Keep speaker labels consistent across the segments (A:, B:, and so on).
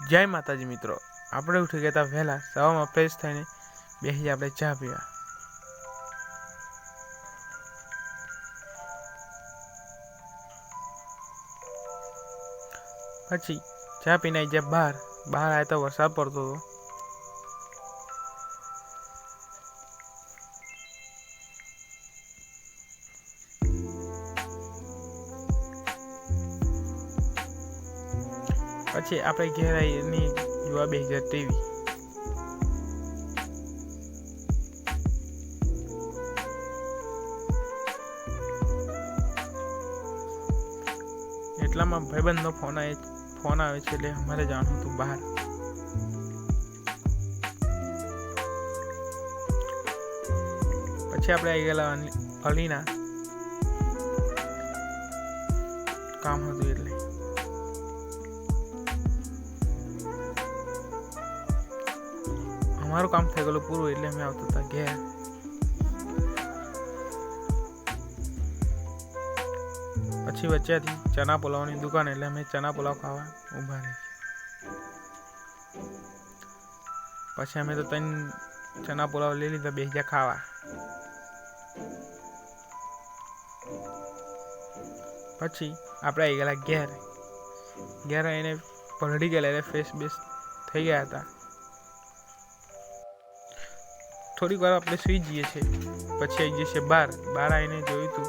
A: જય માતાજી મિત્રો, આપણે ઉઠી ગયા હતા વહેલા, સવારમાં ફ્રેશ થઈને બેસી આપણે ચા પીવા. પછી ચા પીને આવી ગયા બહાર આવ્યા તો વરસાદ પડતો હતો. પછી આપણે ઘેર આવીને જોવા બેસી ગયા ટીવી. એટલામાં ભાઈબંધનો ફોન આવે છે, એટલે અમારે જવાનું હતું બહાર. પછી આપણે આવી ગયેલા અલીના કામ હતું એટલે. અમારું કામ થઈ ગયેલું પૂરું એટલે અમે આવતા હતા ઘેર. પછી વચ્ચે હતી ચના પુલાવની દુકાન, એટલે અમે ચના પુલાવ ખાવા ઊભા રહી. પછી અમે તો 3 ચના પુલાવ લઈ લીધા, બેસી ગયા ખાવા. પછી આપણે આવી ગયેલા ઘેર આવીને પલળી ગયેલા, એટલે ફ્રેશ બેસ થઈ ગયા હતા. થોડીક વાર આપણે સુઈ જઈએ છીએ, પછી આવી જઈએ છીએ બહાર આવીને જોયું હતું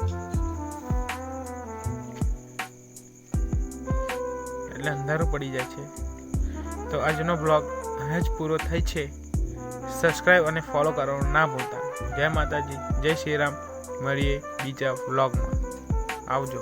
A: એટલે અંધારું પડી જાય છે. તો આજનો બ્લોગ અહીં જ પૂરો થાય છે. સબસ્ક્રાઈબ અને ફોલો કરવાનું ના ભૂલતા. જય માતાજી, જય શ્રી રામ. મળીએ બીજા બ્લોગમાં. આવજો.